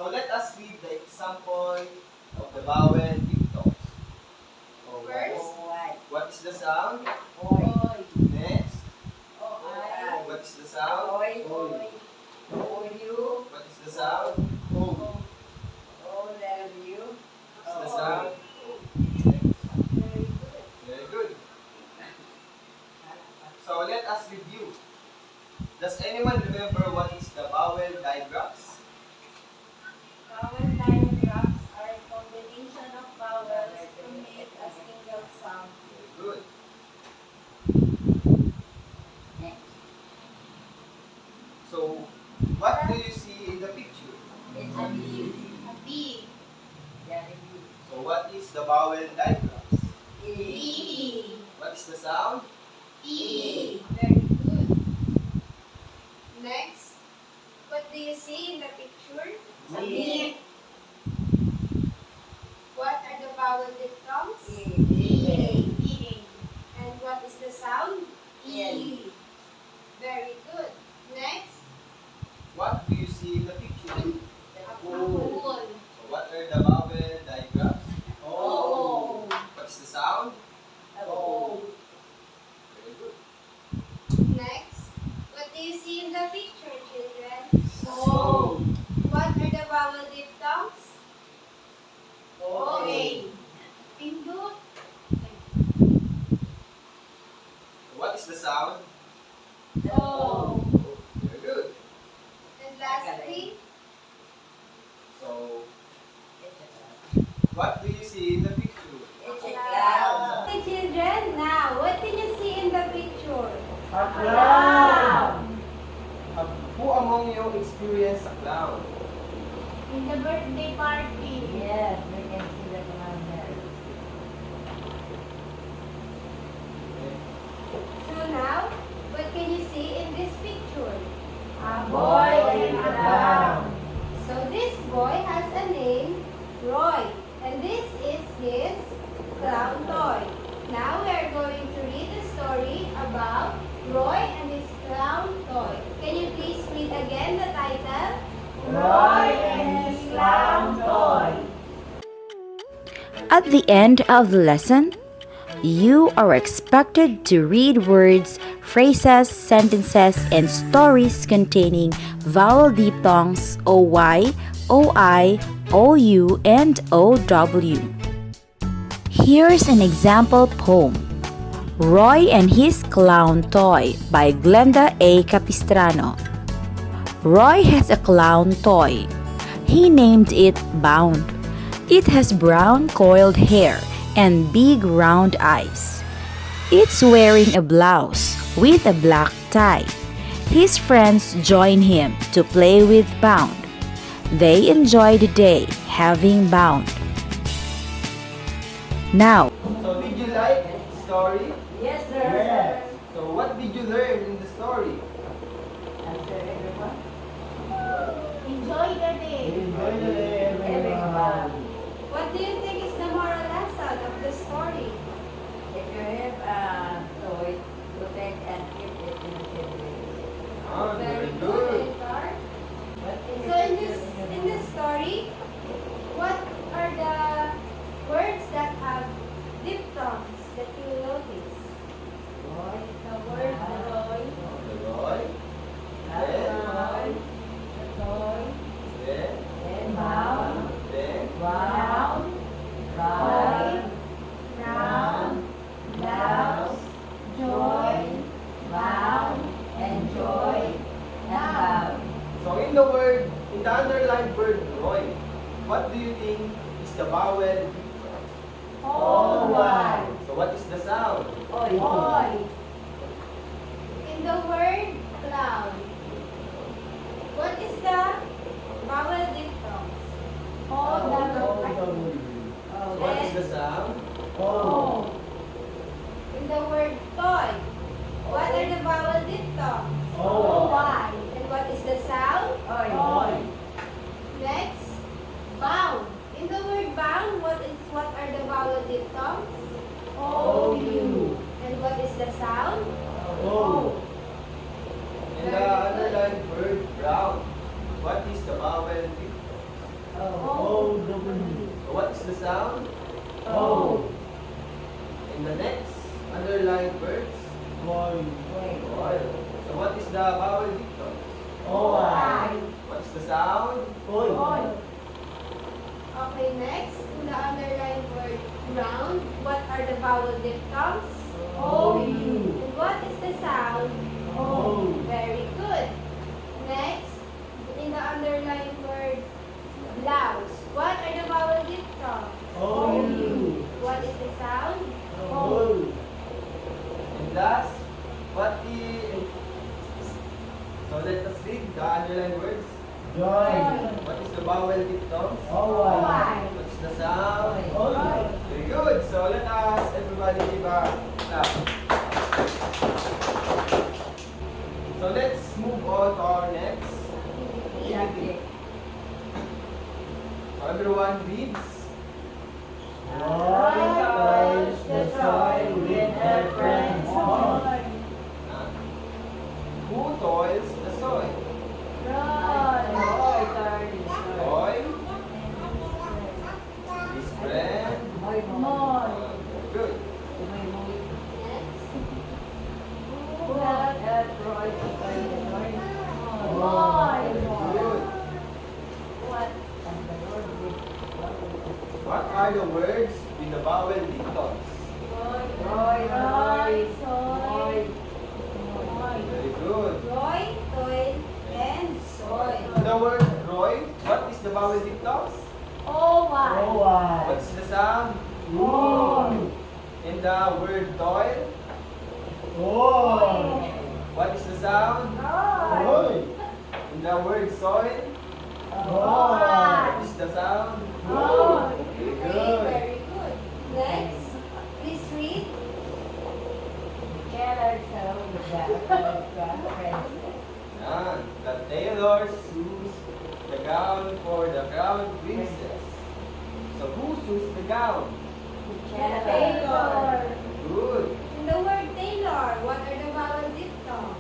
So let us read the example of the vowel diphthongs. So First, what is the sound? Oy. Next, Oy. what is the sound? Oy. Oy. O-U. What is the sound? O. O-W. What is the sound? O. Very good. Very good. So let us review. Does anyone remember what is the vowel digraphs? Vowel digraphs are a combination of vowels to make a single sound. Very good. So what do you see in the picture? It's a B. A B. So what is the vowel digraphs? E. What is the sound? E. Very good. Next, what do you see in the picture? E. What are the vowel diphthongs? E. E. And what is the sound? E. Very good. Next, What do you see in the picture? a O. pool. So what are the vowel digraphs? O. What's the sound? O. Very good. Next, what do you see in the picture, children? So. What are the vowel diphthongs? O-A. Pindut. What is the sound? O. Very good. And lastly, So what do you see in the picture? cloud. Hey children, now what did you see in the picture? A cloud. Who among you experienced a cloud? In the birthday party. Yes, we can see the cloud there. So now, what can you see in this picture? A boy and a cloud. So this boy has a name, Roy, and this is his clown toy. Now we are going to read a story about Roy and his clown toy. Can you please read again the title? Roy and his clown toy. At the end of the lesson, you are expected to read words, phrases, sentences, and stories containing vowel diphthongs OY, OI, OU, and OW. Here's an example poem, Roy and His Clown Toy by Glenda A. Capistrano. Roy has a clown toy. He named it Bound. It has brown coiled hair and big round eyes. It's wearing a blouse with a black tie. His friends join him to play with Bound. They enjoy the day having Bound. Now, So did you like the story? Yes, sir. So what did you learn in the story? Answer everyone. Enjoy the day. Enjoy the day, Everyone. What do you think is the moral lesson of the story? If you have a toy, protect and keep it in a safe place. Ah, Very very good, good. Edgar. But if So in you this story, what are the words that have diphthongs that you notice? Roy, The word Roy, The Roy, Roy, the toy, then, and Bound, then, Round, Round, Round, Blouse, Joy, Bound, and Joy, and Bound. so in the word, in the underlined word Roy, what do you think is the vowel diphthong? O-Y. So what is the sound? Oy. Oy. In the word cloud, what is the vowel diphthongs? O-W. What is the sound? O. In the word toy, what are the vowel diphthongs? O-Y. And what is the sound? Oy. Next, bound. In the word bound, what are the vowel diphthongs? O-U. And what is the sound? O. In the underlined word brown, what is the vowel diphthong? what is the sound? O. And the next underlined words? Oil. Oil. So what is the vowel dicton? Oil. What is the sound? Oil. Okay, next, in the underlined word round, what are the vowel diphthongs? O. And what is the sound? O. Very good. Next, in the underlined word blouse, what are the vowel diphthongs? O. What is the sound? O. And thus, what is... So let us read the underlined words. Join. What is the vowel diphthongs? Oil. What is the sound? Oil. Very good. So let us, everybody, give a clap. So let's move on to our next activity. So everyone reads. Roy toils the soil with her friends. Who toils the soil? Roy toils the soil. Roy, his friend. Very good. Next, Who helped Roy to toil the soil? Good. What? And the Lord did. What are the words with the vowel diphthongs? Roy. Very good. Roy, toil, and soil. The word Roy, what is the vowel diphthongs? Oil. What's the sound? Oil. In the word toil, Oil. what is the sound? In the word soil, what is the sound? Very Okay, good. very good. Next, please read. Yan. The tailor sews the gown for the crown princess. So who sews the gown? Tailor. Good. In the word tailor, what are the vowel diphthongs?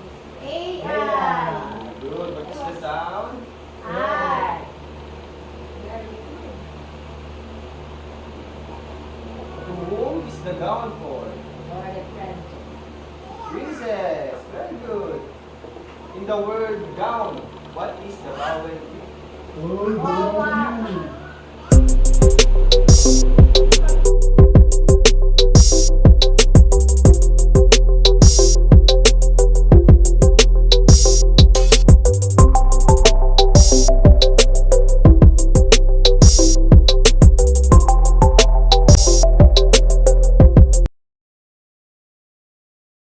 Good. What is the sound? Very good. To whom is the gown for? Princess. Very good. In the word gown, what is the vowel? Oil.